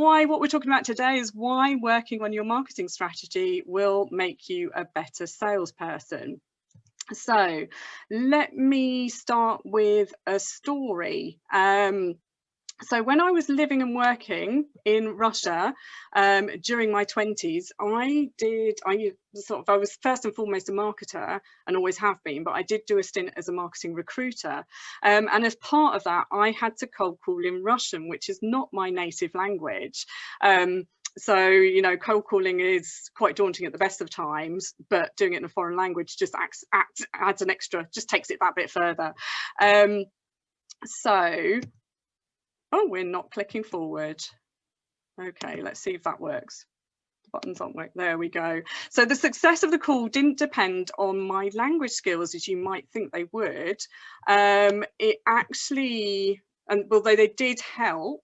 what we're talking about today is why working on your marketing strategy will make you a better salesperson. So let me start with a story. So when I was living and working in Russia during my 20s, I was first and foremost a marketer and always have been, but I did do a stint as a marketing recruiter. And as part of that, I had to cold call in Russian, which is not my native language. So, you know, cold calling is quite daunting at the best of times, but doing it in a foreign language just adds an extra, just takes it that bit further. Oh, we're not clicking forward. Okay, let's see if that works. The buttons aren't working. There we go. So the success of the call didn't depend on my language skills, as you might think they would. It actually, and although they did help,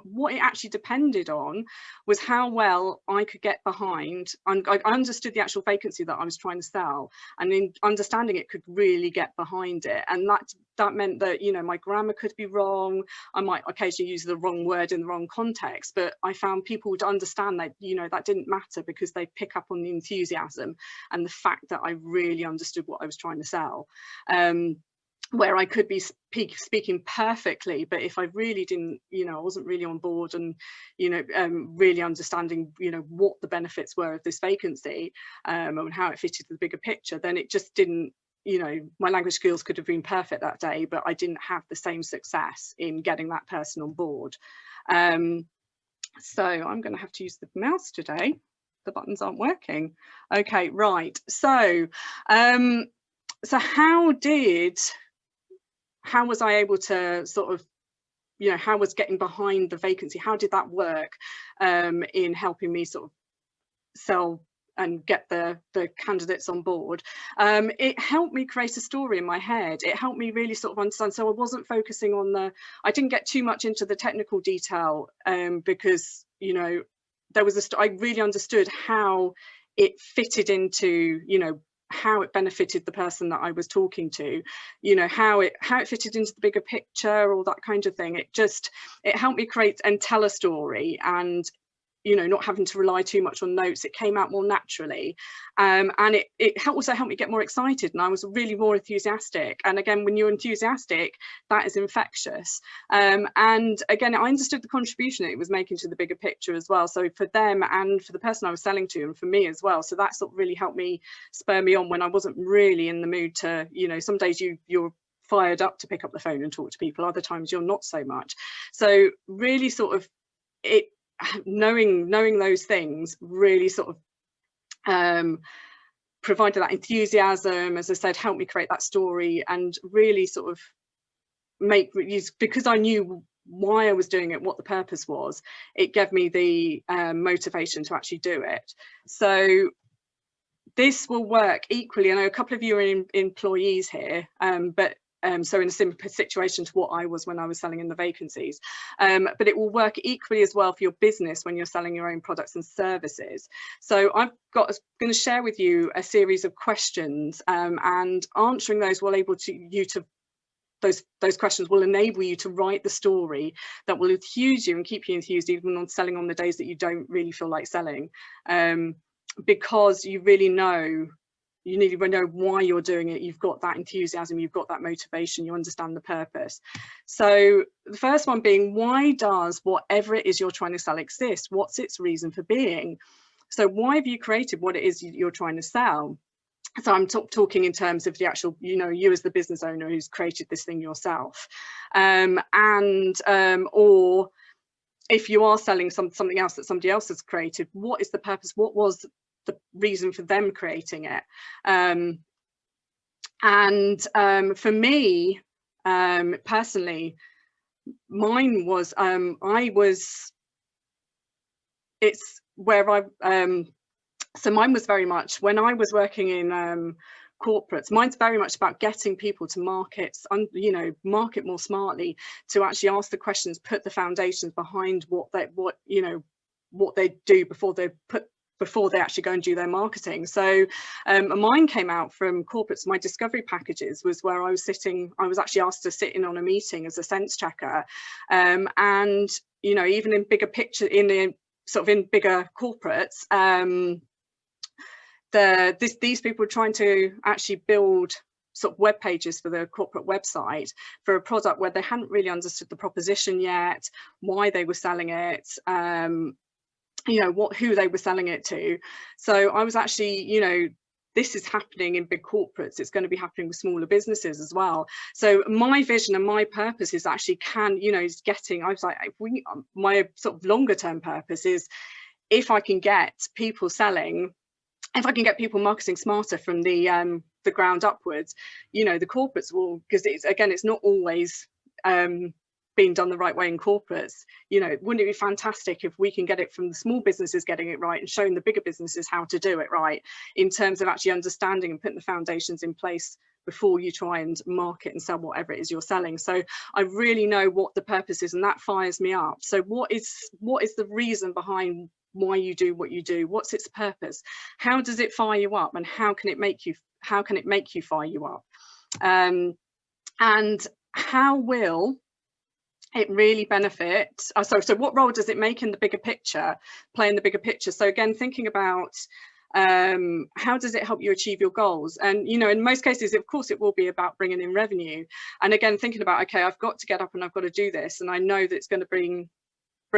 what it actually depended on was how well I could get behind. I understood the actual vacancy that I was trying to sell, and in understanding it, could really get behind it. And that meant that, you know, my grammar could be wrong. I might occasionally use the wrong word in the wrong context, but I found people would understand that, you know, that didn't matter because they pick up on the enthusiasm and the fact that I really understood what I was trying to sell. Where I could be speaking perfectly, but if I really didn't, you know, I wasn't really on board and, you know, really understanding, you know, what the benefits were of this vacancy and how it fitted the bigger picture, then it just didn't, you know, my language skills could have been perfect that day, but I didn't have the same success in getting that person on board. So I'm going to have to use the mouse today. The buttons aren't working. Okay, right. So, so how was I able to sort of, you know, how was getting behind the vacancy? How did that work in helping me sort of sell and get the candidates on board? It helped me create a story in my head. It helped me really sort of understand. So I wasn't focusing on I didn't get too much into the technical detail because, you know, I really understood how it fitted into, you know, how it benefited the person that I was talking to, you know, how it fitted into the bigger picture, all that kind of thing. It helped me create and tell a story, and, you know, not having to rely too much on notes. It came out more naturally, and it also helped me get more excited, and I was really more enthusiastic. And again, when you're enthusiastic, that is infectious. And again, I understood the contribution that it was making to the bigger picture as well, so for them and for the person I was selling to, and for me as well. So that sort of really helped me spur me on when I wasn't really in the mood to, you know, some days you're fired up to pick up the phone and talk to people, other times you're not so much. So really sort of knowing those things really sort of provided that enthusiasm, as I said, helped me create that story, and really sort of because I knew why I was doing it, what the purpose was, it gave me the motivation to actually do it. So this will work equally. I know a couple of you are employees here, but so in a similar situation to what I was when I was selling in the vacancies, but it will work equally as well for your business when you're selling your own products and services. So I'm going to share with you a series of questions, and answering those will those questions will enable you to write the story that will enthuse you and keep you enthused even on selling on the days that you don't really feel like selling, because you really know. You need to know why you're doing it. You've got that enthusiasm, you've got that motivation, you understand the purpose. So the first one being, why does whatever it is you're trying to sell exist? What's its reason for being? So why have you created what it is you're trying to sell? So I'm talking in terms of the actual, you know, you as the business owner who's created this thing yourself, or if you are selling something else that somebody else has created, what is the purpose? What was the reason for them creating it? For me personally, mine was so mine was very much when I was working in corporates. Mine's very much about getting people to market more smartly, to actually ask the questions, put the foundations behind what they do before they actually go and do their marketing. So mine came out from corporates. My discovery packages was where I was actually asked to sit in on a meeting as a sense checker, and you know, even in bigger picture, in bigger corporates, these people were trying to actually build sort of web pages for the corporate website for a product where they hadn't really understood the proposition yet, why they were selling it, you know, who they were selling it to. So I was actually, you know, this is happening in big corporates. It's going to be happening with smaller businesses as well. So my vision and my purpose is actually I was like, my sort of longer term purpose is if I can get people marketing smarter from the ground upwards, you know, the corporates will, because it's not always being done the right way in corporates. You know, wouldn't it be fantastic if we can get it from the small businesses getting it right and showing the bigger businesses how to do it right, in terms of actually understanding and putting the foundations in place before you try and market and sell whatever it is you're selling. So I really know what the purpose is, and that fires me up. So what is the reason behind why you do what you do? What's its purpose? How does it fire you up, and how can it make you fire you up? And how will it really benefit? So what role does it make in the bigger picture, play in the bigger picture? So again, thinking about how does it help you achieve your goals? And you know, in most cases, of course, it will be about bringing in revenue. And again, thinking about, okay, I've got to get up and I've got to do this, and I know that it's going to bring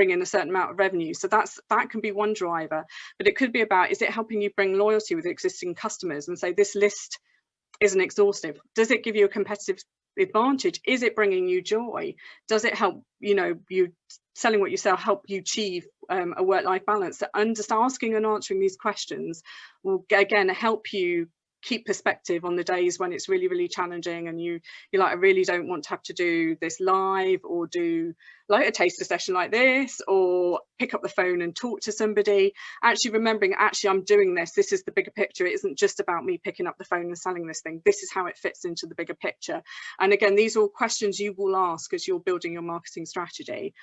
in a certain amount of revenue. So that can be one driver, but it could be about, is it helping you bring loyalty with existing customers and say, this list isn't exhaustive? Does it give you a competitive advantage? Is it bringing you joy? Does it help, you know, you selling what you sell, help you achieve a work-life balance? So asking and answering these questions will again help you keep perspective on the days when it's really, really challenging and you're like, I really don't want to have to do this live, or do like a taster session like this, or pick up the phone and talk to somebody. Actually remembering, actually I'm doing this is the bigger picture. It isn't just about me picking up the phone and selling this thing. This is how it fits into the bigger picture. And again, these are all questions you will ask as you're building your marketing strategy.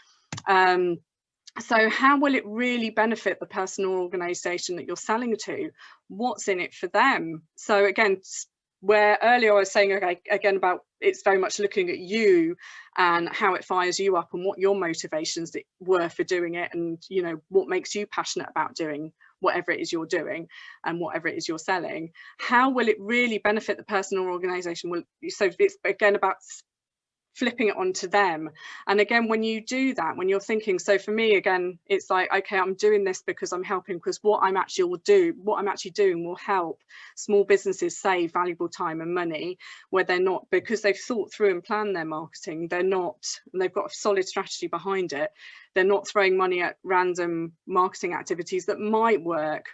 So how will it really benefit the person or organization that you're selling to? What's in it for them? So again, where earlier I was saying, okay, again, about it's very much looking at you and how it fires you up and what your motivations were for doing it, and you know, what makes you passionate about doing whatever it is you're doing and whatever it is you're selling. How will it really benefit the person or organization? So it's again about flipping it onto them. And again, when you do that, when you're thinking, so for me, again, it's like, okay, I'm doing this because I'm helping, because what I'm actually doing will help small businesses save valuable time and money, where they're not, because they've thought through and planned their marketing, they've got a solid strategy behind it. They're not throwing money at random marketing activities that might work,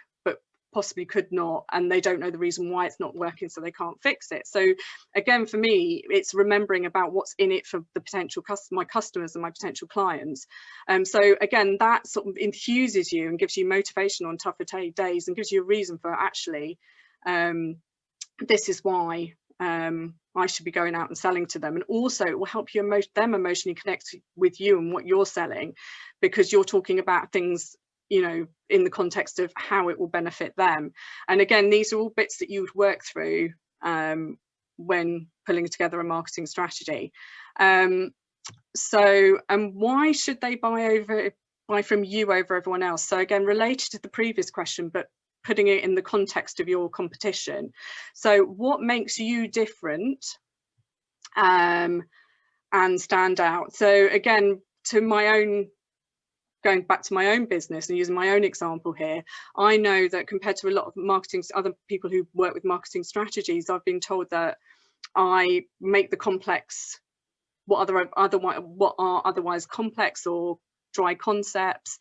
possibly could not, and they don't know the reason why it's not working, so they can't fix it. So again, for me, it's remembering about what's in it for the potential my customers and my potential clients. So again, that sort of infuses you and gives you motivation on tougher days, and gives you a reason for actually this is why I should be going out and selling to them. And also it will help you them emotionally connect with you and what you're selling, because you're talking about things, you know, in the context of how it will benefit them. And again, these are all bits that you would work through when pulling together a marketing strategy. So why should they buy from you over everyone else? So again, related to the previous question, but putting it in the context of your competition. So what makes you different and stand out? So again, going back to my own business and using my own example here, I know that compared to a lot of other people who work with marketing strategies, I've been told that I make the complex, what are otherwise complex or dry concepts,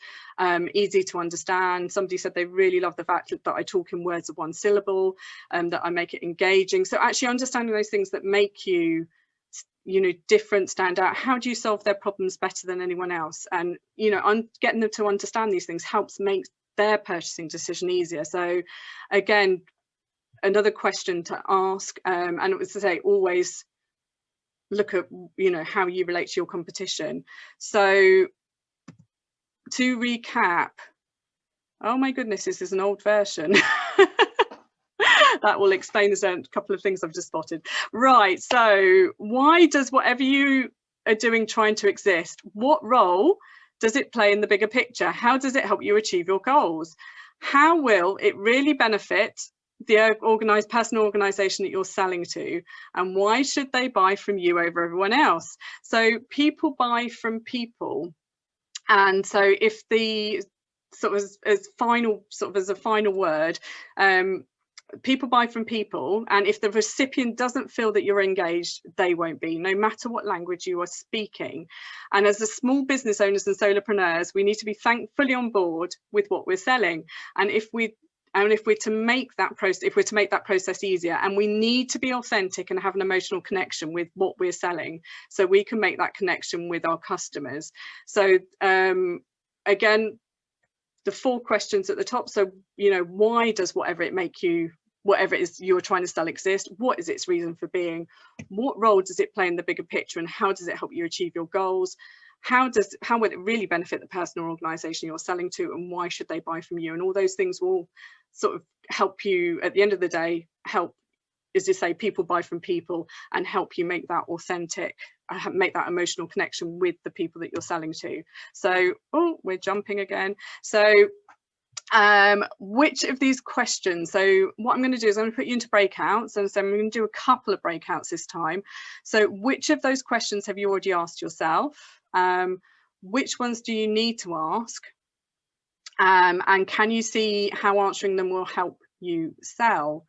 easy to understand. Somebody said they really love the fact that I talk in words of one syllable, that I make it engaging. So actually understanding those things that make you, you know, different, stand out. How do you solve their problems better than anyone else? And you know, getting them to understand these things helps make their purchasing decision easier. So again, another question to ask, and it was to say, always look at, you know, how you relate to your competition. So to recap, Oh my goodness, this is an old version. That will explain a couple of things I've just spotted. Right, so why does whatever you are doing trying to exist, what role does it play in the bigger picture? How does it help you achieve your goals? How will it really benefit the personal organization that you're selling to, and why should they buy from you over everyone else? So people buy from people, and so if the sort of as a final word, people buy from people, and if the recipient doesn't feel that you're engaged, they won't be, no matter what language you are speaking. And as a small business owners and solopreneurs, we need to be fully on board with what we're selling. And if we're to make that process easier, and we need to be authentic and have an emotional connection with what we're selling, so we can make that connection with our customers. So again, the 4 questions at the top. So, you know, why does whatever it is you're trying to sell exist? What is its reason for being? What role does it play in the bigger picture, and how does it help you achieve your goals? How will it really benefit the person or organization you're selling to, and why should they buy from you? And all those things will sort of help you at the end of the day, as you say, people buy from people, and help you make that authentic, make that emotional connection with the people that you're selling to. So, oh, we're jumping again. So which of these questions, so what I'm going to do is I'm going to put you into breakouts, and so I'm going to do a couple of breakouts this time. So which of those questions have you already asked yourself? Which ones do you need to ask? And can you see how answering them will help you sell?